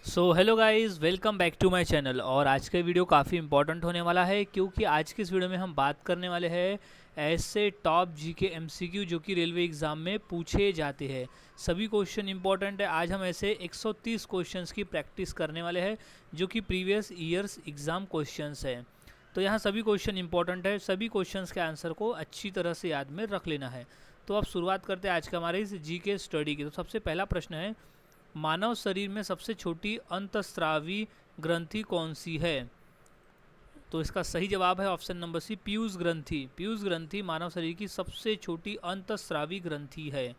So hello guys, welcome back to my channel. और आज का वीडियो काफ़ी इंपॉर्टेंट होने वाला है क्योंकि आज के इस वीडियो में हम बात करने वाले हैं ऐसे टॉप जीके एमसीक्यू जो कि रेलवे एग्ज़ाम में पूछे जाते हैं। सभी क्वेश्चन इंपॉर्टेंट है। आज हम ऐसे 130 क्वेश्चंस की प्रैक्टिस करने वाले हैं जो कि प्रीवियस ईयर्स एग्ज़ाम क्वेश्चंस हैं। तो यहाँ सभी क्वेश्चन इंपॉर्टेंट है, सभी क्वेश्चंस के आंसर को अच्छी तरह से याद में रख लेना है। तो अब शुरुआत करते हैं आज के हमारे इस जीके स्टडी की। तो सबसे पहला प्रश्न है, मानव शरीर में सबसे छोटी अंतस्रावी ग्रंथि कौन सी है? तो इसका सही जवाब है ऑप्शन नंबर सी, पीयूष ग्रंथि। पीयूष ग्रंथि मानव शरीर की सबसे छोटी अंतस्रावी ग्रंथि है।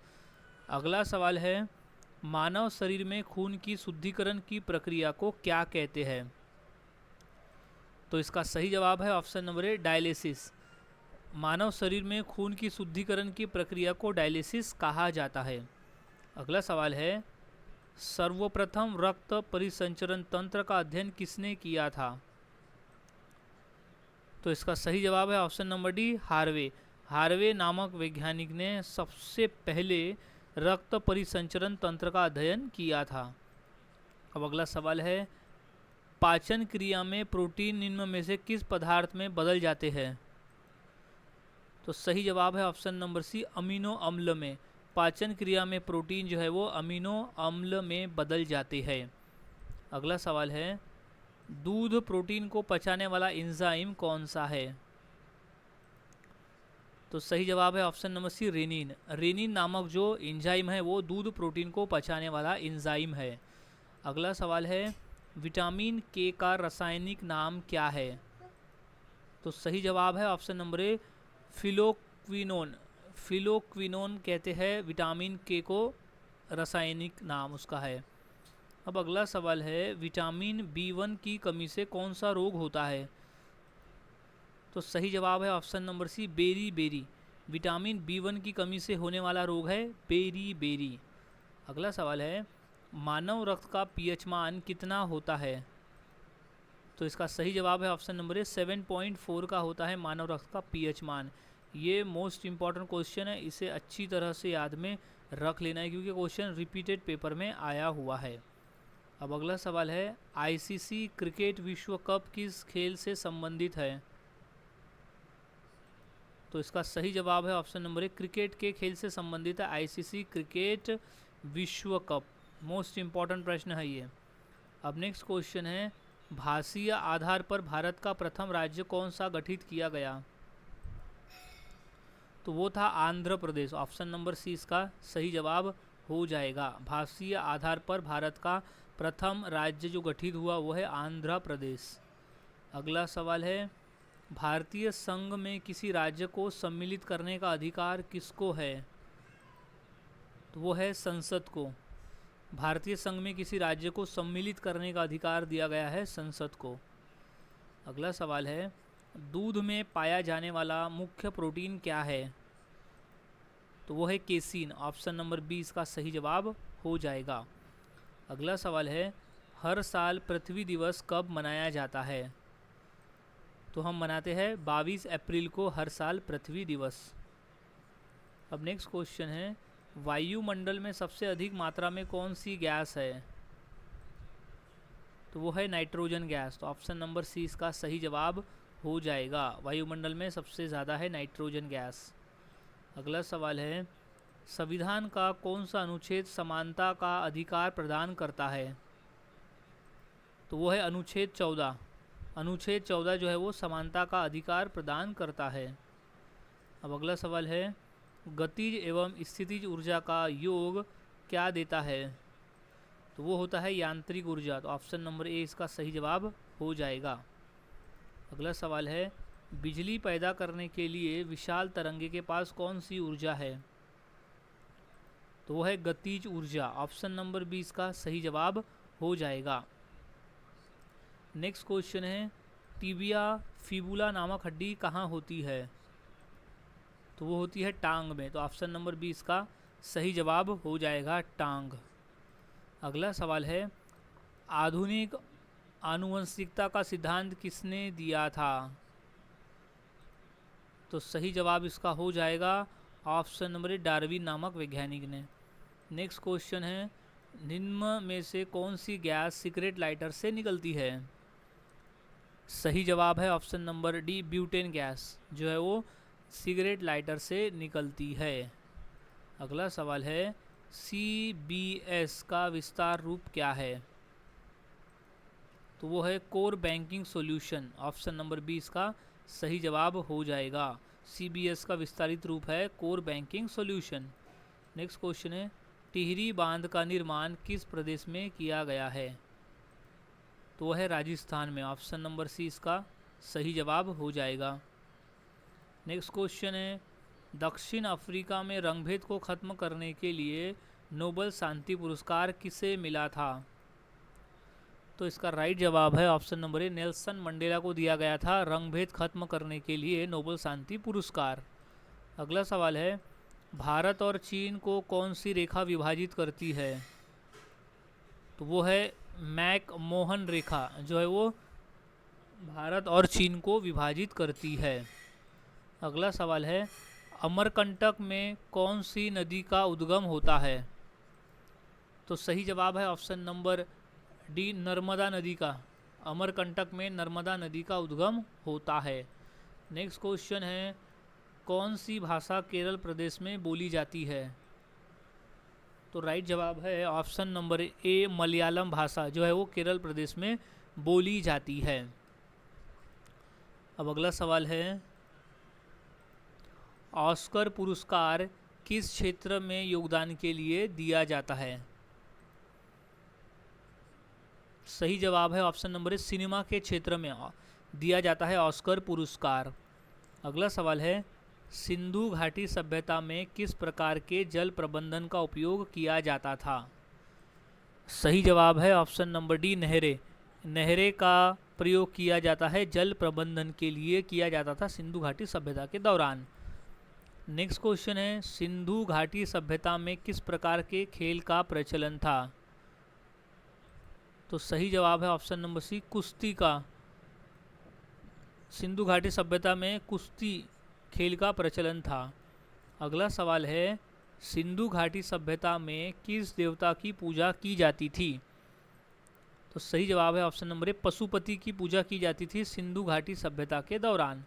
अगला सवाल है, मानव शरीर में खून की शुद्धिकरण की प्रक्रिया को क्या कहते हैं? तो इसका सही जवाब है ऑप्शन नंबर ए, डायलिसिस। मानव शरीर में खून की शुद्धिकरण की प्रक्रिया को डायलिसिस कहा जाता है। अगला सवाल है, सर्वप्रथम रक्त परिसंचरण तंत्र का अध्ययन किसने किया था? तो इसका सही जवाब है option number D, Harvey. Harvey नामक वैज्ञानिक ने सबसे पहले रक्त परिसंचरण तंत्र का अध्ययन किया था। अब अगला सवाल है, पाचन क्रिया में प्रोटीन निम्न में से किस पदार्थ में बदल जाते हैं? तो सही जवाब है ऑप्शन नंबर सी, अमीनो अम्ल में। पाचन क्रिया में प्रोटीन जो है वो अमीनो अम्ल में बदल जाते हैं। अगला सवाल है, दूध प्रोटीन को पचाने वाला एंजाइम कौन सा है? तो सही जवाब है option number C, renin. Renin नामक जो एंजाइम है वो दूध प्रोटीन को पचाने वाला एंजाइम है। अगला सवाल है, विटामिन के का रासायनिक नाम क्या है? तो सही जवाब है ऑप्शन नंबर ए, फिलोक्विनोन। फिलोक्विनोन कहते हैं विटामिन के को, रासायनिक नाम उसका है। अब अगला सवाल है, विटामिन बी1 की कमी से कौन सा रोग होता है? तो सही जवाब है option number C, beriberi. Vitamin B one की कमी से होने वाला रोग है बेरी बेरी। अगला सवाल है, मानव रक्त का पीएच मान कितना होता है? तो इसका सही जवाब है ऑप्शन नंबर ए, 7.4 का होता है मानव रक्त का पीएच मान। ये मोस्ट इंपॉर्टेंट क्वेश्चन है, इसे अच्छी तरह से याद में रख लेना है क्योंकि क्वेश्चन रिपीटेड पेपर में आया हुआ है। अब अगला सवाल है, आईसीसी क्रिकेट विश्व कप किस खेल से संबंधित है? तो इसका सही जवाब है ऑप्शन नंबर एक, क्रिकेट के खेल से संबंधित है आईसीसी क्रिकेट विश्व कप। मोस्ट इंपॉर्टेंट प्रश्न है ये। अब नेक्स्ट क्वेश्चन है, भाषीय आधार पर भारत का प्रथम राज्य कौन सा गठित किया गया? तो वो था आंध्र प्रदेश। ऑप्शन नंबर सी इसका सही जवाब हो जाएगा। भाषीय आधार पर भारत का प्रथम राज्य जो गठित हुआ वो है आंध्र प्रदेश। अगला सवाल है, भारतीय संघ में किसी राज्य को सम्मिलित करने का अधिकार किसको है? तो वो है संसद को। भारतीय संघ में किसी राज्य को सम्मिलित करने का अधिकार दिया गया है संसद को। अगला सवाल है, दूध में पाया जाने वाला मुख्य प्रोटीन क्या है? तो वो है केसीन। ऑप्शन नंबर बी इसका सही जवाब हो जाएगा। अगला सवाल है, हर साल पृथ्वी दिवस कब मनाया जाता है? तो हम मनाते हैं 22 अप्रैल को हर साल पृथ्वी दिवस। अब नेक्स्ट क्वेश्चन है, वायुमंडल में सबसे अधिक मात्रा में कौन सी गैस है? तो वो है नाइट्रोजन गैस। तो ऑप्शन नंबर सी इसका सही जवाब हो जाएगा। वायुमंडल में सबसे ज़्यादा है नाइट्रोजन गैस। अगला सवाल है, संविधान का कौन सा अनुच्छेद समानता का अधिकार प्रदान करता है? तो वो है अनुच्छेद 14। अनुच्छेद 14 जो है वो समानता का अधिकार प्रदान करता है। अब अगला सवाल है, गतिज एवं स्थितिज ऊर्जा का योग क्या देता है? तो वो होता है यांत्रिक ऊर्जा। तो ऑप्शन नंबर ए इसका सही जवाब हो जाएगा। अगला सवाल है, बिजली पैदा करने के लिए विशाल तरंगे के पास कौन सी ऊर्जा है? तो वो है गतिज ऊर्जा। ऑप्शन नंबर बी इसका सही जवाब हो जाएगा। नेक्स्ट क्वेश्चन है, टिबिया फिबुला नामक हड्डी कहाँ होती है? तो वो होती है टांग में। तो ऑप्शन नंबर बी इसका सही जवाब हो जाएगा, टांग। अगला सवाल है, आधुनिक आनुवंशिकता का सिद्धांत किसने दिया था? तो सही जवाब इसका हो जाएगा ऑप्शन नंबर ए, डार्विन नामक वैज्ञानिक ने। नेक्स्ट क्वेश्चन है, निम्न में से कौन सी गैस सिगरेट लाइटर से निकलती है? सही जवाब है option number D, butane gas जो है वो सिगरेट लाइटर से निकलती है। अगला सवाल है, CBS का विस्तार रूप क्या है? तो वो है core banking solution. Option number 20 का सही जवाब हो जाएगा। CBS का विस्तारित रूप है core banking solution. Next question है, टिहरी बांध का निर्माण किस प्रदेश में किया गया है? तो वह है राजस्थान में। ऑप्शन नंबर सी इसका सही जवाब हो जाएगा। नेक्स्ट क्वेश्चन है, दक्षिण अफ्रीका में रंगभेद को खत्म करने के लिए नोबेल शांति पुरस्कार किसे मिला था? तो इसका राइट जवाब है ऑप्शन नंबर ए, नेल्सन मंडेला को दिया गया था रंगभेद खत्म करने के लिए नोबेल शांति पुरस्कार। अगला सवाल है, भारत और चीन को कौन सी रेखा विभाजित करती है? तो वो है मैक-मोहन रेखा जो है वो भारत और चीन को विभाजित करती है। अगला सवाल है, अमरकंटक में कौन सी नदी का उद्गम होता है? तो सही जवाब है ऑप्शन नंबर डी, नर्मदा नदी का। अमरकंटक में नर्मदा नदी का उद्गम होता है। नेक्स्ट क्वेश्चन है, कौन सी भाषा केरल प्रदेश में बोली जाती है? तो राइट जवाब है ऑप्शन नंबर ए, मलयालम भाषा जो है वो केरल प्रदेश में बोली जाती है। अब अगला सवाल है, ऑस्कर पुरस्कार किस क्षेत्र में योगदान के लिए दिया जाता है? सही जवाब है ऑप्शन नंबर ए, सिनेमा के क्षेत्र में दिया जाता है ऑस्कर पुरस्कार। अगला सवाल है, सिंधु घाटी सभ्यता में किस प्रकार के जल प्रबंधन का उपयोग किया जाता था? सही जवाब है ऑप्शन नंबर डी, नहरें। नहरें का प्रयोग किया जाता है जल प्रबंधन के लिए किया जाता था सिंधु घाटी सभ्यता के दौरान। नेक्स्ट क्वेश्चन है, सिंधु घाटी सभ्यता में किस प्रकार के खेल का प्रचलन था? तो सही जवाब है ऑप्शन नंबर सी, कुश्ती का। सिंधु घाटी सभ्यता में कुश्ती खेल का प्रचलन था। अगला सवाल है, सिंधु घाटी सभ्यता में किस देवता की पूजा की जाती थी? तो सही जवाब है ऑप्शन नंबर ए, पशुपति की पूजा की जाती थी सिंधु घाटी सभ्यता के दौरान।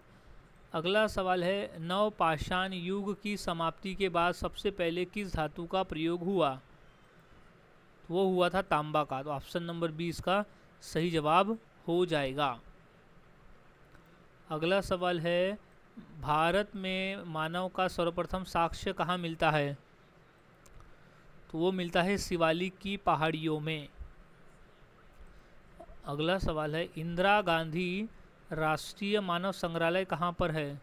अगला सवाल है, नवपाषाण युग की समाप्ति के बाद सबसे पहले किस धातु का प्रयोग हुआ? तो वो हुआ था तांबा का। तो ऑप्शन नंबर 20 का सही जवाब हो जाएगा। अगला सवाल है, भारत में मानव का सर्वप्रथम साक्ष्य कहाँ मिलता है? तो वो मिलता है शिवालिक की पहाड़ियों में। अगला सवाल है, इंदिरा गांधी राष्ट्रीय मानव संग्रहालय कहाँ पर है?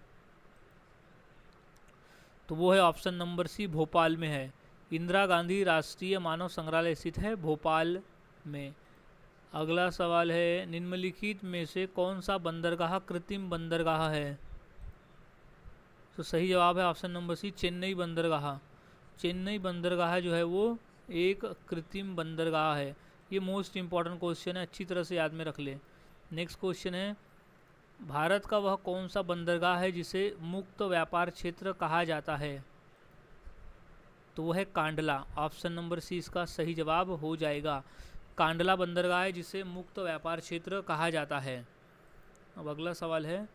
तो वो है ऑप्शन नंबर सी, भोपाल में है। इंदिरा गांधी राष्ट्रीय मानव संग्रहालय स्थित है भोपाल में। अगला सवाल है, निम्नलिखित में से कौन सा बंदरगाह कृत्रिम बंदरगाह है? तो सही जवाब है ऑप्शन नंबर सी, चेन्नई बंदरगाह। चेन्नई बंदरगाह जो है वो एक कृत्रिम बंदरगाह है। ये मोस्ट इंपॉर्टेंट क्वेश्चन है, अच्छी तरह से याद में रख ले। नेक्स्ट क्वेश्चन है, भारत का वह कौन सा बंदरगाह है जिसे मुक्त व्यापार क्षेत्र कहा जाता है? तो वह है कांडला। ऑप्शन नंबर सी इसका सही जवाब हो जाएगा। कांडला बंदरगाह है जिसे मुक्त व्यापार क्षेत्र कहा जाता है। अब अगला सवाल है,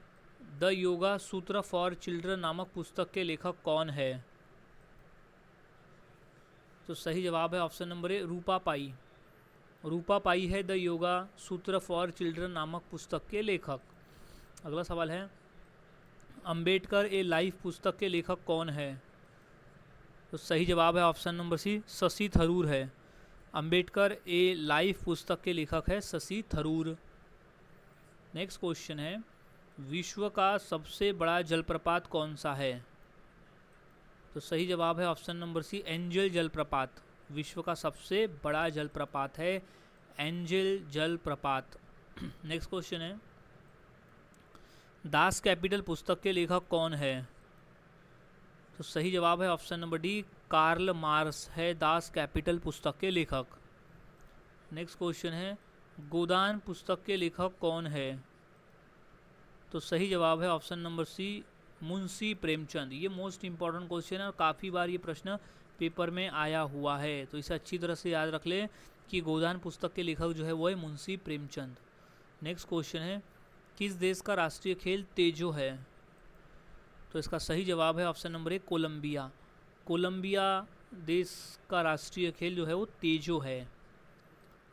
द योगा सूत्र फॉर चिल्ड्रन नामक पुस्तक के लेखक कौन है? तो सही जवाब है ऑप्शन नंबर ए, रूपा पाई। रूपा पाई है द योगा सूत्र फॉर चिल्ड्रन नामक पुस्तक के लेखक। अगला सवाल है, अंबेडकर ए लाइफ पुस्तक के लेखक कौन है? तो सही जवाब है option number C, Shashi Tharoor है। अंबेडकर ए लाइफ पुस्तक के लेखक है शशि थरूर। नेक्स्ट क्वेश्चन है, विश्व का सबसे बड़ा जलप्रपात कौन सा है? तो सही जवाब है ऑप्शन नंबर सी, एंजल जलप्रपात। विश्व का सबसे बड़ा जलप्रपात है एंजल जलप्रपात। नेक्स्ट क्वेश्चन है, दास कैपिटल पुस्तक के लेखक कौन है? तो सही जवाब है option number D, Karl Marx है दास कैपिटल पुस्तक के लेखक। नेक्स्ट क्वेश्चन है, गोदान पुस्तक के लेखक कौन है? तो सही जवाब है option number C, Munshi Premchand. ये मोस्ट इंपॉर्टेंट क्वेश्चन है और काफ़ी बार ये प्रश्न पेपर में आया हुआ है। तो इसे अच्छी तरह से याद रख ले कि गोदान पुस्तक के लेखक जो है वो है मुंशी प्रेमचंद। नेक्स्ट क्वेश्चन है, किस देश का राष्ट्रीय खेल तेजो है? तो इसका सही जवाब है ऑप्शन नंबर 1 कोलंबिया। कोलंबिया देश का राष्ट्रीय खेल जो है वो तेजो है।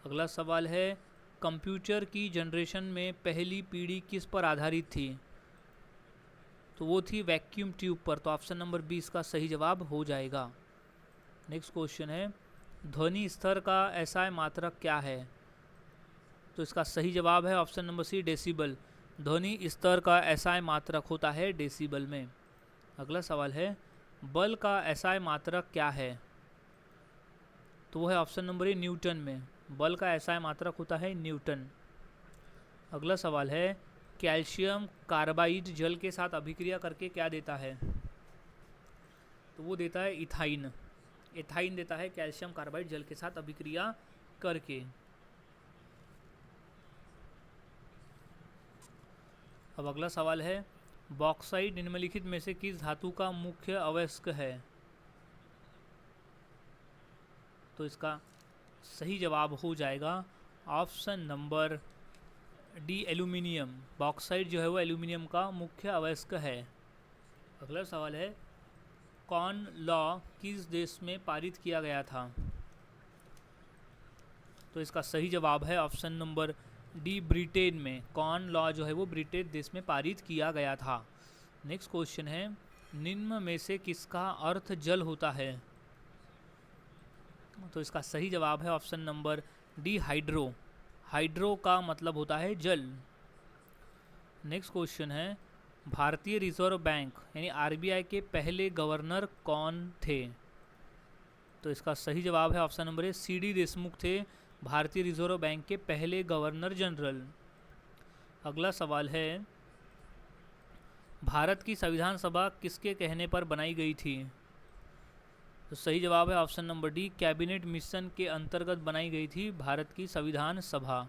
अगला सवाल है, कंप्यूटर की जनरेशन में पहली पीढ़ी किस पर आधारित थी? तो वो थी वैक्यूम ट्यूब पर। तो ऑप्शन नंबर 20 का सही जवाब हो जाएगा। नेक्स्ट क्वेश्चन है, ध्वनि स्तर का एसआई मात्रक क्या है? तो इसका सही जवाब है ऑप्शन नंबर सी डेसिबल। ध्वनि स्तर का एसआई मात्रक होता है डेसिबल में। अगला सवाल है, बल का एसआई मात्रक क्या है? तो वो है ऑप्शन नंबर ए न्यूटन में। बल का एसआई मात्रक होता है न्यूटन। अगला सवाल है, कैल्शियम कार्बाइड जल के साथ अभिक्रिया करके क्या देता है? तो वो देता है इथाइन। इथाइन देता है कैल्शियम कार्बाइड जल के साथ अभिक्रिया करके। अब अगला सवाल है, बॉक्साइट निम्नलिखित में से किस धातु का मुख्य अवयस्क है? तो इसका सही जवाब हो जाएगा option number D aluminium. Bauxite जो है वो एल्यूमिनियम का मुख्य अवयस्क है। अगला सवाल है, कॉर्न लॉ किस देश में पारित किया गया था? तो इसका सही जवाब है ऑप्शन नंबर डी ब्रिटेन में। कॉर्न लॉ जो है वो ब्रिटेन देश में पारित किया गया था। नेक्स्ट क्वेश्चन है, निम्न में से किसका अर्थ जल होता है? तो इसका सही जवाब है option number D hydro. Hydro का मतलब होता है जल। नेक्स्ट क्वेश्चन है, भारतीय रिजर्व बैंक यानी आरबीआई के पहले गवर्नर कौन थे? तो इसका सही जवाब है ऑप्शन नंबर ए सीडी देशमुख थे भारतीय रिजर्व बैंक के पहले गवर्नर जनरल। अगला सवाल है, भारत की संविधान सभा किसके कहने पर बनाई गई थी? तो सही जवाब है option number D cabinet mission के अंतर्गत बनाई गई थी भारत की संविधान सभा।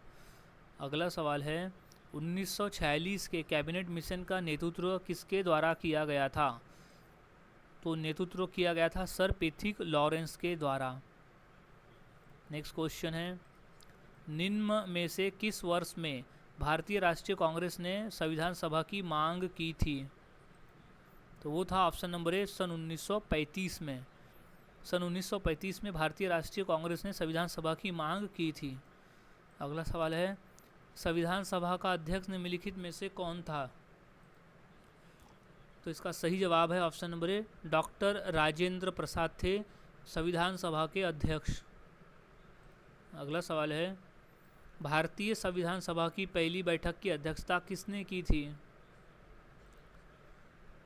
अगला सवाल है, 1946 के कैबिनेट मिशन का नेतृत्व किसके द्वारा किया गया था? तो नेतृत्व किया गया था सर पैथिक लॉरेंस के द्वारा। नेक्स्ट क्वेश्चन है, निम्न में से किस वर्ष में भारतीय राष्ट्रीय कांग्रेस ने संविधान सभा की मांग की थी? तो वो था ऑप्शन नंबर ए सन 1935 में। सन 1935 में भारतीय राष्ट्रीय कांग्रेस ने संविधान सभा की मांग की थी। अगला सवाल है, संविधान सभा का अध्यक्ष निम्नलिखित में से कौन था? तो इसका सही जवाब है option number A doctor Rajendra Prasad थे संविधान सभा के अध्यक्ष। अगला सवाल है, भारतीय संविधान सभा की पहली बैठक की अध्यक्षता किसने की थी?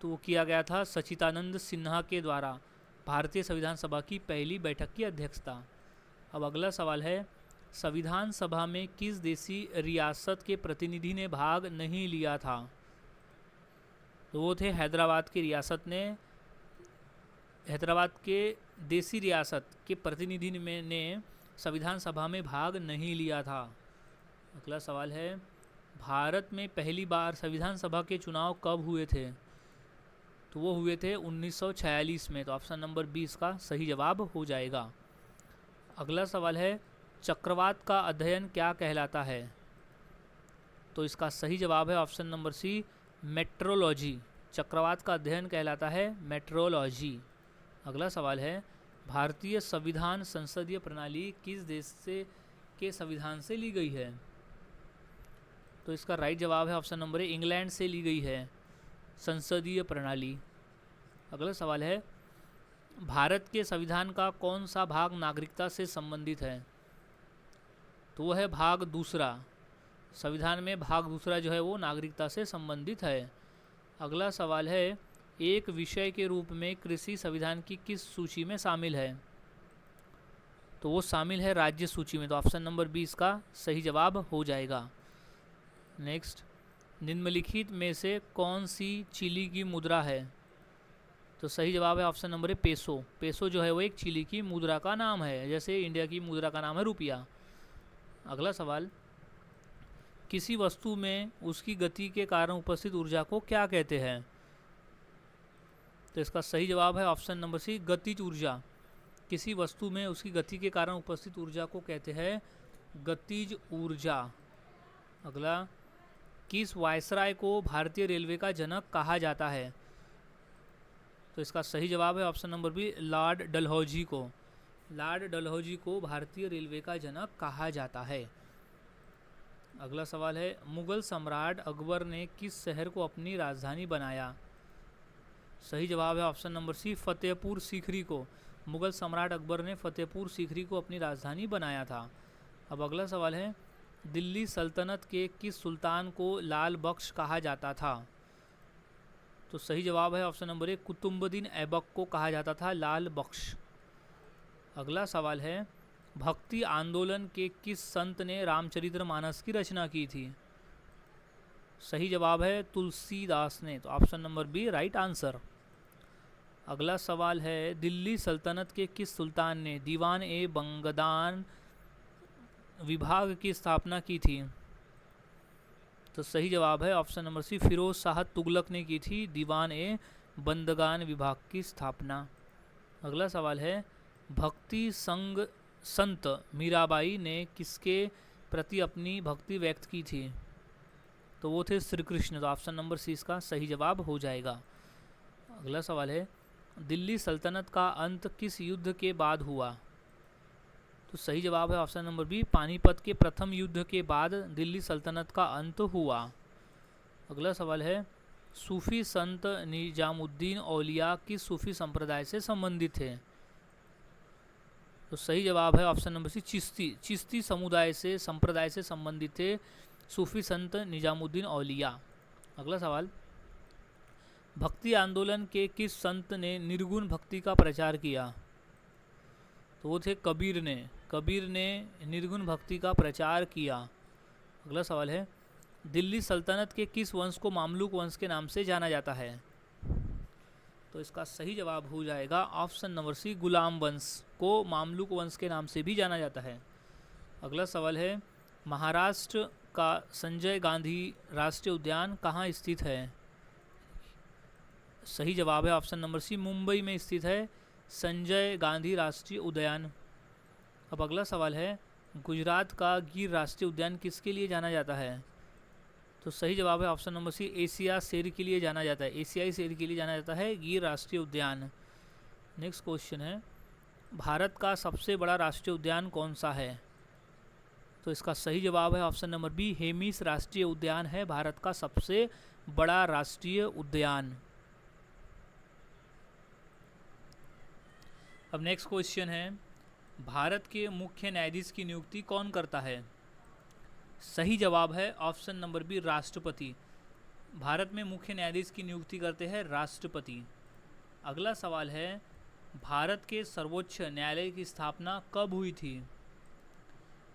तो वो किया गया था सच्चिदानंद सिन्हा के द्वारा भारतीय संविधान सभा की पहली बैठक की अध्यक्षता। अब अगला सवाल है, संविधान सभा में किस देशी रियासत के प्रतिनिधि ने भाग नहीं लिया था? तो वो थे हैदराबाद की रियासत ने। हैदराबाद के देशी रियासत के प्रतिनिधि ने संविधान सभा में भाग नहीं लिया था। अगला सवाल है, भारत में पहली बार संविधान सभा के चुनाव कब हुए थे? तो वो हुए थे 1946 में। तो ऑप्शन नंबर 20 का सही जवाब हो जाएगा। अगला सवाल है, चक्रवात का अध्ययन क्या कहलाता है? तो इसका सही जवाब है ऑप्शन नंबर सी मेट्रोलॉजी। चक्रवात का अध्ययन कहलाता है मेट्रोलॉजी। अगला सवाल है, भारतीय संविधान संसदीय प्रणाली किस देश के संविधान से ली गई है? तो इसका राइट जवाब है ऑप्शन नंबर ए इंग्लैंड से ली गई है संसदीय प्रणाली। अगला सवाल है, भारत के संविधान का कौन सा भाग नागरिकता से संबंधित है? तो वो है भाग दूसरा। संविधान में भाग दूसरा जो है वो नागरिकता से संबंधित है। अगला सवाल है, एक विषय के रूप में कृषि संविधान की किस सूची में शामिल है? तो वो शामिल है राज्य सूची में। तो ऑप्शन नंबर 20 का सही जवाब हो जाएगा। नेक्स्ट, निम्नलिखित में से कौन सी चिली की मुद्रा है? तो सही जवाब है ऑप्शन नंबर ए पेसो। पेसो जो है वो एक चिली की मुद्रा का नाम है, जैसे इंडिया की मुद्रा का नाम है रुपया। अगला सवाल, किसी वस्तु में उसकी गति के कारण उपस्थित ऊर्जा को क्या कहते हैं? तो इसका सही जवाब है ऑप्शन नंबर सी गतिज ऊर्जा। किसी वस्तु में उसकी गति के कारण उपस्थित ऊर्जा को कहते हैं गतिज ऊर्जा। अगला, किस वायसराय को भारतीय रेलवे का जनक कहा जाता है? तो इसका सही जवाब है option number B, Lord Dalhousie को। लॉर्ड डलहौजी को भारतीय रेलवे का जनक कहा जाता है। अगला सवाल है, मुगल सम्राट अकबर ने किस शहर को अपनी राजधानी बनाया? सही जवाब है option number C, Fatehpur Sikri को। मुगल सम्राट अकबर ने फतेहपुर सीकरी को अपनी राजधानी बनाया था। अब अगला सवाल है, दिल्ली सल्तनत के किस सुल्तान को लाल बख्श कहा जाता था? तो सही जवाब है option number A, Qutubuddin Aibak को कहा जाता था लाल बख्श। अगला सवाल है, भक्ति आंदोलन के किस संत ने रामचरितमानस की रचना की थी? सही जवाब है तुलसीदास ने। तो option number B right answer. अगला सवाल है, दिल्ली सल्तनत के किस सुल्तान ने दीवान ए बंगदान विभाग की स्थापना की थी? तो सही जवाब है option number C, Firoz Shah Tughlaq ने की थी दीवान ए बंदगान विभाग की स्थापना। अगला सवाल है, भक्ति संग संत मीराबाई ने किसके प्रति अपनी भक्ति व्यक्त की थी? तो वो थे श्री कृष्ण। तो ऑप्शन नंबर सी इसका सही जवाब हो जाएगा। अगला सवाल है, दिल्ली सल्तनत का अंत किस युद्ध के बाद हुआ? तो सही जवाब है ऑप्शन नंबर बी, पानीपत के प्रथम युद्ध के बाद दिल्ली सल्तनत का अंत हुआ। अगला सवाल है, सूफी संत निजामुद्दीन औलिया किस सूफी संप्रदाय से संबंधित थे? तो सही जवाब है ऑप्शन नंबर सी, चिश्ती समुदाय से संप्रदाय से संबंधित थे सूफी संत निजामुद्दीन औलिया। अगला सवाल, भक्ति आंदोलन के किस संत ने निर्गुण भक्ति का प्रचार किया? तो वो थे कबीर ने। कबीर ने निर्गुण भक्ति का प्रचार किया। अगला सवाल है, दिल्ली सल्तनत के किस वंश को मामलुक वंश के नाम से जाना जाता है? तो इसका सही जवाब हो जाएगा ऑप्शन नंबर सी, गुलाम वंश को मामलुक वंश के नाम से भी जाना जाता है। अगला सवाल है, महाराष्ट्र का संजय गांधी राष्ट्रीय उद्यान कहाँ स्थित है? सही जवाब है ऑप्शन नंबर सी, मुंबई में स्थित है संजय गांधी राष्ट्रीय उद्यान। अब अगला सवाल है, गुजरात का गिर राष्ट्रीय उद्यान किसके लिए जाना जाता है? तो सही जवाब है ऑप्शन नंबर सी, एशिया शेर के लिए जाना जाता है। एशियाई शेर के लिए जाना जाता है गिर राष्ट्रीय उद्यान। नेक्स्ट क्वेश्चन है, भारत का सबसे बड़ा राष्ट्रीय उद्यान कौन सा है? तो इसका सही जवाब है ऑप्शन नंबर बी, हेमिस राष्ट्रीय उद्यान है भारत का सबसे बड़ा राष्ट्रीय उद्यान। अब नेक्स्ट क्वेश्चन है, भारत के मुख्य न्यायाधीश की नियुक्ति कौन करता है? सही जवाब है ऑप्शन नंबर बी, राष्ट्रपति। भारत में मुख्य न्यायाधीश की नियुक्ति करते हैं राष्ट्रपति। अगला सवाल है, भारत के सर्वोच्च न्यायालय की स्थापना कब हुई थी?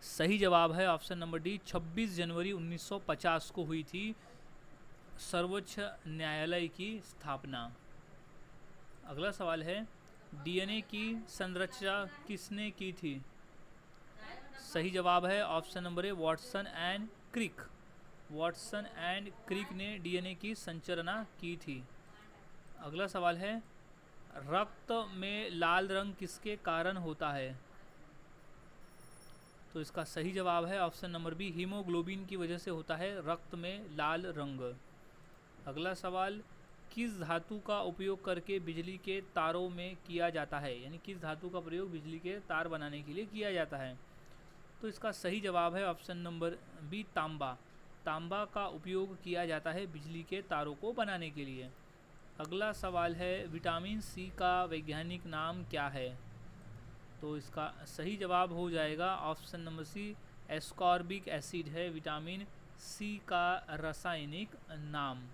सही जवाब है ऑप्शन नंबर डी, 26 जनवरी 1950 को हुई थी सर्वोच्च न्यायालय की स्थापना। अगला सवाल है, डीएनए की संरचना किसने की थी? सही जवाब है option number A, Watson and Crick. Watson and Crick ने डीएनए की संरचना की थी। अगला सवाल है, रक्त में लाल रंग किसके कारण होता है? तो इसका सही जवाब है ऑप्शन नंबर बी, हीमोग्लोबिन की वजह से होता है रक्त में लाल रंग। अगला सवाल, किस धातु का उपयोग करके बिजली के तारों में किया जाता है? यानी किस धातु का प्रयोग बिजली के तार बनाने के लिए किया जाता है? तो इसका सही जवाब है ऑप्शन नंबर बी, तांबा। तांबा का उपयोग किया जाता है बिजली के तारों को बनाने के लिए। अगला सवाल है, विटामिन सी का वैज्ञानिक नाम क्या है? तो इसका सही जवाब हो जाएगा option number C, ascorbic acid है विटामिन सी का रासायनिक नाम।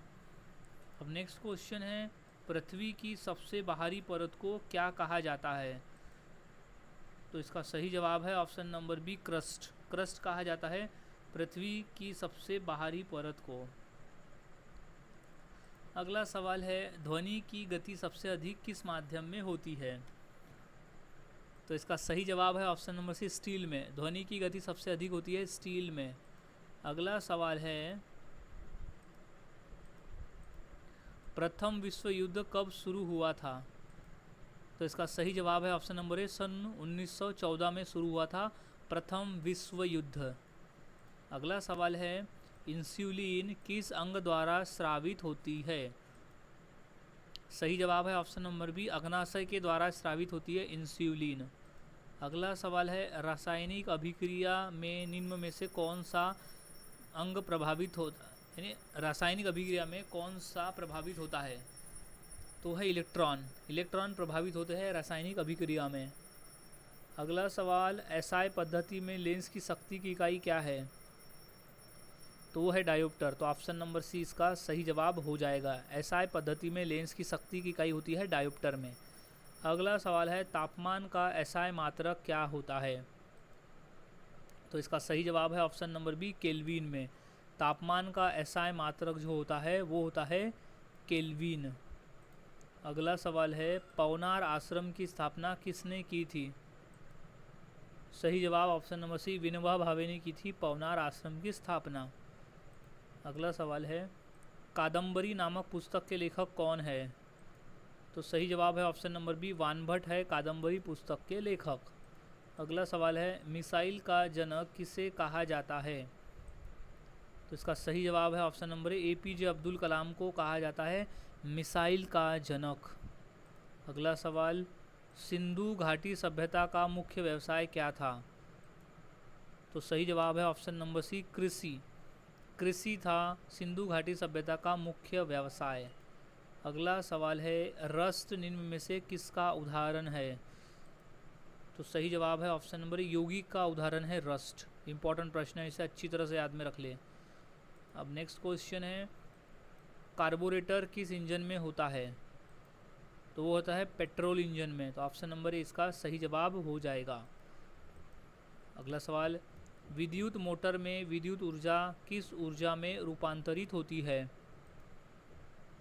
अब नेक्स्ट क्वेश्चन है, पृथ्वी की सबसे बाहरी परत को क्या कहा जाता है? तो इसका सही जवाब है option number B, crust. Crust कहा जाता है पृथ्वी की सबसे बाहरी परत को। अगला सवाल है, ध्वनि की गति सबसे अधिक किस माध्यम में होती है? तो इसका सही जवाब है ऑप्शन नंबर सी, स्टील में। ध्वनि की गति सबसे अधिक होती है स्टील में। अगला सवाल है, प्रथम विश्व युद्ध कब शुरू हुआ था? तो इसका सही जवाब है ऑप्शन नंबर ए, सन 1914 में शुरू हुआ था प्रथम विश्व युद्ध। अगला सवाल है, इंसुलिन किस अंग द्वारा स्रावित होती है? सही जवाब है ऑप्शन नंबर बी, अग्नाशय के द्वारा स्रावित होती है इंसुलिन। अगला सवाल है, रासायनिक अभिक्रिया में निम्न में से कौन सा अंग प्रभावित होता, यानी रासायनिक अभिक्रिया में कौन सा प्रभावित होता है? तो है इलेक्ट्रॉन। इलेक्ट्रॉन प्रभावित होते हैं रासायनिक अभिक्रिया में। अगला सवाल, एसआई पद्धति में लेंस की शक्ति की इकाई क्या है? तो वो है डायोप्टर। तो ऑप्शन नंबर सी इसका सही जवाब हो जाएगा। एसआई पद्धति में लेंस की शक्ति की इकाई होती है डायोप्टर में। अगला सवाल है, तापमान का एसआई मात्रक क्या होता है? तो इसका सही जवाब है ऑप्शन नंबर बी, केल्विन में। तापमान का एसआई मात्रक जो होता है वो होता है केल्विन। अगला सवाल है, पवनार आश्रम की स्थापना किसने की थी? सही जवाब ऑप्शन नंबर सी, विनोबा भावे ने की थी पवनार आश्रम की स्थापना। अगला सवाल है, कादम्बरी नामक पुस्तक के लेखक कौन है? तो सही जवाब है ऑप्शन नंबर बी, वानभट्ट है कादम्बरी पुस्तक के लेखक। अगला सवाल है, मिसाइल का जनक किसे कहा जाता है? तो इसका सही जवाब है option number A, APJ Abdul Kalam को कहा जाता है मिसाइल का जनक। अगला सवाल, सिंधु घाटी सभ्यता का मुख्य व्यवसाय क्या था? तो सही जवाब है ऑप्शन नंबर सी, कृषि। कृषि था सिंधु घाटी सभ्यता का मुख्य व्यवसाय। अगला सवाल है, रस्ट निम्न में से किसका उदाहरण है? तो सही जवाब है ऑप्शन नंबर यौगिक का उदाहरण है रस्ट। इंपॉर्टेंट प्रश्न है, इसे अच्छी तरह से याद में रख ले। अब नेक्स्ट क्वेश्चन है, कार्बोरेटर किस इंजन में होता है? तो वो होता है पेट्रोल इंजन में। तो ऑप्शन नंबर ए इसका सही जवाब हो जाएगा। अगला सवाल, विद्युत मोटर में विद्युत ऊर्जा किस ऊर्जा में रूपांतरित होती है?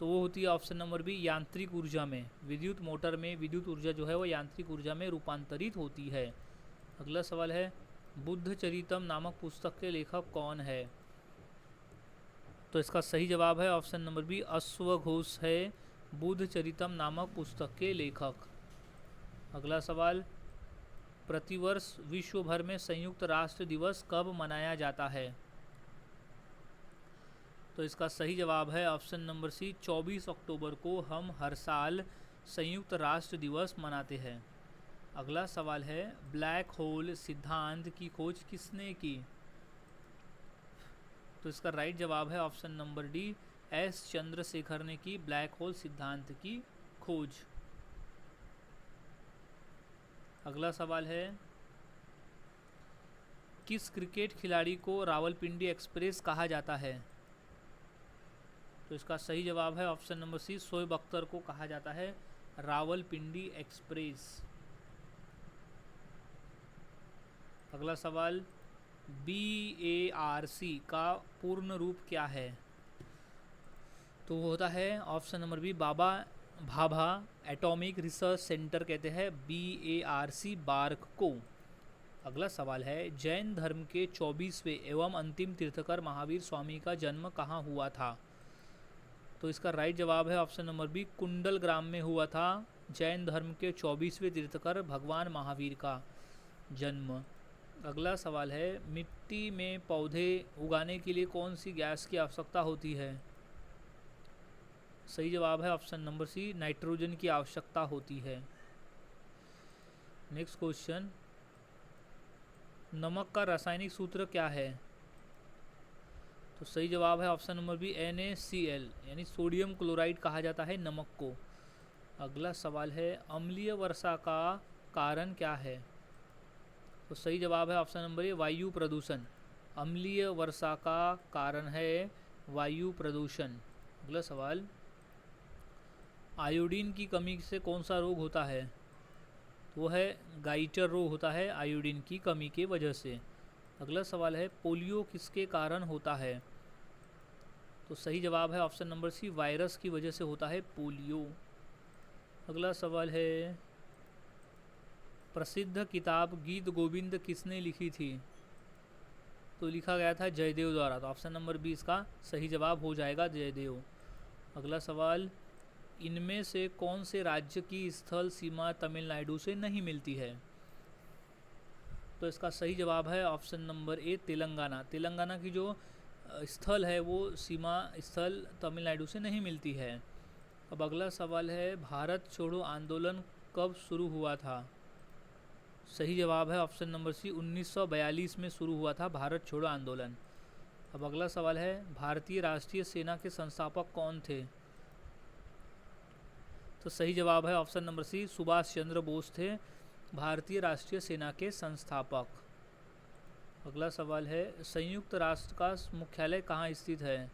तो वो होती है ऑप्शन नंबर बी, यांत्रिक ऊर्जा में। विद्युत मोटर में विद्युत ऊर्जा जो है वो यांत्रिक ऊर्जा में रूपांतरित होती है। अगला सवाल है, बुद्ध चरितम नामक पुस्तक के लेखक कौन है? तो इसका सही जवाब है ऑप्शन नंबर बी, अश्वघोष है बुद्ध चरितम नामक पुस्तक के लेखक। अगला सवाल, प्रतिवर्ष विश्व भर में संयुक्त राष्ट्र दिवस कब मनाया जाता है? तो इसका सही जवाब है ऑप्शन नंबर सी, 24 अक्टूबर को हम हर साल संयुक्त राष्ट्र दिवस मनाते हैं। अगला सवाल है, ब्लैक होल सिद्धांत की खोज किसने की? तो इसका राइट जवाब है option number D, S Chandrashekhar ने की ब्लैक होल सिद्धांत की खोज। अगला सवाल है, किस क्रिकेट खिलाड़ी को रावलपिंडी एक्सप्रेस कहा जाता है? तो इसका सही जवाब है option number C, Shoaib Akhtar को कहा जाता है रावलपिंडी एक्सप्रेस। अगला सवाल, BARC का पूर्ण रूप क्या है? तो वो होता है ऑप्शन नंबर बी, बाबा भाभा एटॉमिक रिसर्च सेंटर कहते हैं BARC बार्क को। अगला सवाल है, जैन धर्म के 24वें एवं अंतिम तीर्थकर महावीर स्वामी का जन्म कहाँ हुआ था? तो इसका राइट जवाब है ऑप्शन नंबर बी, कुंडल ग्राम में हुआ था जैन धर्म के 24वें तीर्थकर भगवान महावीर का जन्म। अगला सवाल है, मिट्टी में पौधे उगाने के लिए कौन सी गैस की आवश्यकता होती है? सही जवाब है ऑप्शन नंबर सी, नाइट्रोजन की आवश्यकता होती है। नेक्स्ट क्वेश्चन, नमक का रासायनिक सूत्र क्या है? तो सही जवाब है ऑप्शन नंबर बी, NaCl, यानी सोडियम क्लोराइड कहा जाता है नमक को। अगला सवाल है, अम्लीय वर्षा का कारण क्या है? तो सही जवाब है ऑप्शन नंबर ए, वायु प्रदूषण। अम्लीय वर्षा का कारण है वायु प्रदूषण। अगला सवाल, आयोडीन की कमी से कौन सा रोग होता है? वो है गाइटर रोग होता है आयोडीन की कमी के वजह से। अगला सवाल है, पोलियो किसके कारण होता है? तो सही जवाब है ऑप्शन नंबर सी, वायरस की वजह से होता है पोलियो। अगला सवाल है, प्रसिद्ध किताब गीत गोविंद किसने लिखी थी? तो लिखा गया था जयदेव द्वारा। तो ऑप्शन नंबर बी इसका सही जवाब हो जाएगा, जयदेव। अगला सवाल, इनमें से कौन से राज्य की स्थल सीमा तमिलनाडु से नहीं मिलती है? तो इसका सही जवाब है ऑप्शन नंबर ए, तेलंगाना। तेलंगाना की जो स्थल है वो सीमा स्थल तमिलनाडु से नहीं मिलती है। अब अगला सवाल है, भारत छोड़ो आंदोलन कब शुरू हुआ था? सही जवाब है ऑप्शन नंबर सी, 1942 में शुरू हुआ था भारत छोड़ो आंदोलन। अब अगला सवाल है, भारतीय राष्ट्रीय सेना के संस्थापक कौन थे? तो सही जवाब है ऑप्शन नंबर सी, सुभाष चंद्र बोस थे भारतीय राष्ट्रीय सेना के संस्थापक। अगला सवाल है, संयुक्त राष्ट्र का मुख्यालय कहाँ स्थित है?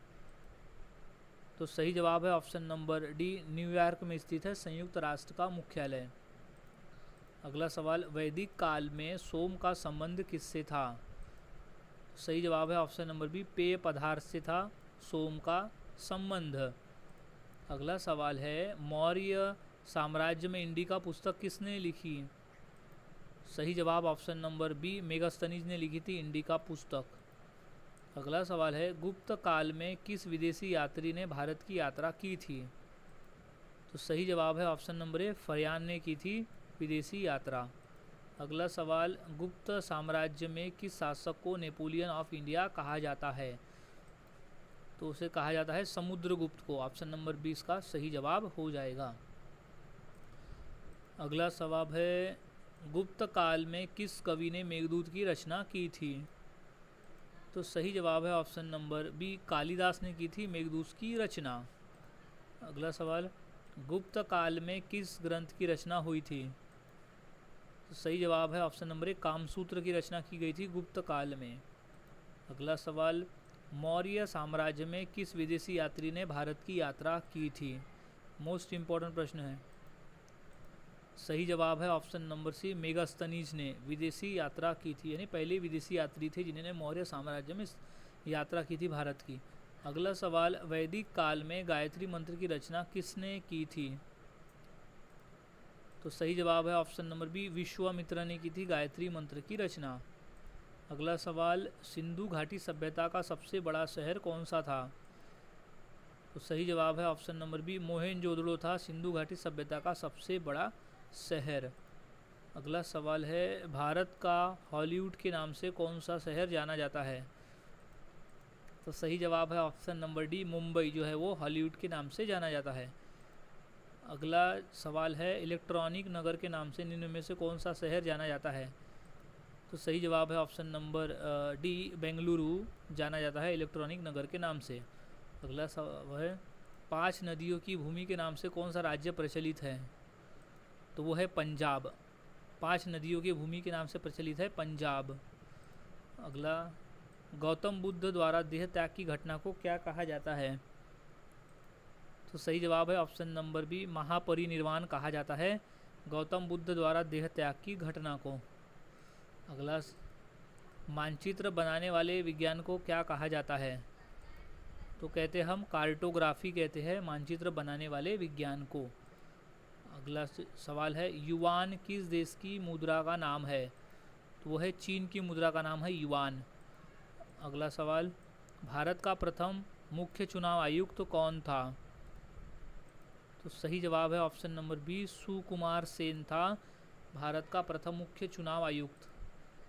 तो सही जवाब है ऑप्शन नंबर डी, न्यूयॉर्क में स्थित है संयुक्त राष्ट्र का मुख्यालय। अगला सवाल, वैदिक काल में सोम का संबंध किससे था? सही जवाब है ऑप्शन नंबर बी, पेय पदार्थ से था सोम का संबंध। अगला सवाल है, मौर्य साम्राज्य में इंडिका पुस्तक किसने लिखी? सही जवाब ऑप्शन नंबर बी, मेगास्थनीज ने लिखी थी इंडिका पुस्तक। अगला सवाल है, गुप्त काल में किस विदेशी यात्री ने भारत की यात्रा की थी? तो सही जवाब है ऑप्शन नंबर ए, फरयान ने की थी विदेशी यात्रा। अगला सवाल, गुप्त साम्राज्य में किस शासक को नेपोलियन ऑफ इंडिया कहा जाता है? तो उसे कहा जाता है समुद्रगुप्त को। ऑप्शन नंबर 20 का सही जवाब हो जाएगा। अगला सवाल है, गुप्त काल में किस कवि ने मेघदूत की रचना की थी? तो सही जवाब है ऑप्शन नंबर बी, कालिदास ने की थी मेघदूत की रचना। अगला सवाल, गुप्त काल में किस ग्रंथ की रचना हुई थी? तो सही जवाब है ऑप्शन नंबर ए, कामसूत्र की रचना की गई थी गुप्त काल में। अगला सवाल, मौर्य साम्राज्य में किस विदेशी यात्री ने भारत की यात्रा की थी? मोस्ट इम्पॉर्टेंट प्रश्न है। सही जवाब है ऑप्शन नंबर सी, मेगास्थनीज ने विदेशी यात्रा की थी, यानी पहले विदेशी यात्री थे जिन्होंने मौर्य साम्राज्य में यात्रा की थी भारत की। अगला सवाल, वैदिक काल में गायत्री मंत्र की रचना किसने की थी? तो सही जवाब है ऑप्शन नंबर बी, विश्वामित्र ने की थी गायत्री मंत्र की रचना। अगला सवाल, सिंधु घाटी सभ्यता का सबसे बड़ा शहर कौन सा था? तो सही जवाब है ऑप्शन नंबर बी, मोहेंजोदड़ो था सिंधु घाटी सभ्यता का सबसे बड़ा शहर। अगला सवाल है, भारत का हॉलीवुड के नाम से कौन सा शहर जाना जाता है? तो सही जवाब है ऑप्शन नंबर डी, मुंबई जो है वो हॉलीवुड के नाम से जाना जाता है। अगला सवाल है, इलेक्ट्रॉनिक नगर के नाम से निम्न में से कौन सा शहर जाना जाता है? तो सही जवाब है ऑप्शन नंबर डी, बेंगलुरु जाना जाता है इलेक्ट्रॉनिक नगर के नाम से। अगला सवाल है, 5 नदियों की भूमि के नाम से कौन सा राज्य प्रचलित है? तो वो है पंजाब। 5 नदियों की भूमि के नाम से प्रचलित है पंजाब। अगला, गौतम बुद्ध द्वारा देह त्याग की घटना को क्या कहा जाता है? तो सही जवाब है ऑप्शन नंबर बी, महापरिनिर्वाण कहा जाता है गौतम बुद्ध द्वारा देह त्याग की घटना को। अगला, मानचित्र बनाने वाले विज्ञान को क्या कहा जाता है? तो कहते हैं हम कार्टोग्राफी कहते हैं मानचित्र बनाने वाले विज्ञान को। अगला सवाल है, युआन किस देश की मुद्रा का नाम है? तो वो है चीन की मुद्रा का नाम है युआन। अगला सवाल, भारत का प्रथम मुख्य चुनाव आयुक्त तो कौन था? तो सही जवाब है option number B, Sukumar Sen था भारत का प्रथम मुख्य चुनाव आयुक्त।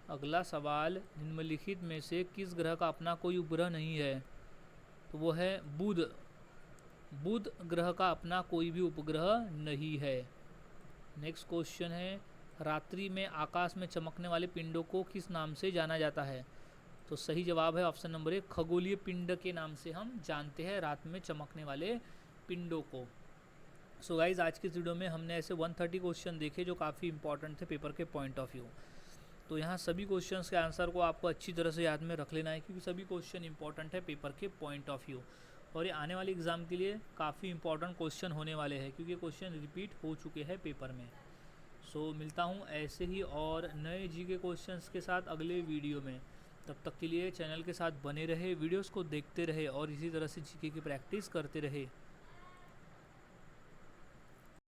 अगला सवाल, निम्नलिखित में से किस ग्रह का अपना कोई उपग्रह नहीं है? तो वो है बुध। बुध ग्रह का अपना कोई भी उपग्रह नहीं है। नेक्स्ट क्वेश्चन है, रात्रि में आकाश में चमकने वाले पिंडों को किस नाम से जाना जाता है? तो सही जवाब है ऑप्शन नंबर एक, खगोलीय पिंड के नाम से हम जानते हैं रात में चमकने वाले पिंडों को। सो गाइज, आज के वीडियो में हमने ऐसे 130 क्वेश्चन देखे जो काफ़ी इंपॉर्टेंट थे पेपर के पॉइंट ऑफ व्यू। तो यहाँ सभी क्वेश्चंस के आंसर को आपको अच्छी तरह से याद में रख लेना है क्योंकि सभी क्वेश्चन इंपॉर्टेंट है पेपर के पॉइंट ऑफ व्यू और ये आने वाले एग्ज़ाम के लिए काफ़ी इंपॉर्टेंट क्वेश्चन होने वाले हैं क्योंकि क्वेश्चन रिपीट हो चुके हैं पेपर में। सो मिलता हूँ ऐसे ही और नए जीके क्वेश्चंस के साथ अगले वीडियो में। तब तक के लिए चैनल के साथ बने रहे, वीडियोस को देखते रहे और इसी तरह से जीके की प्रैक्टिस करते रहे।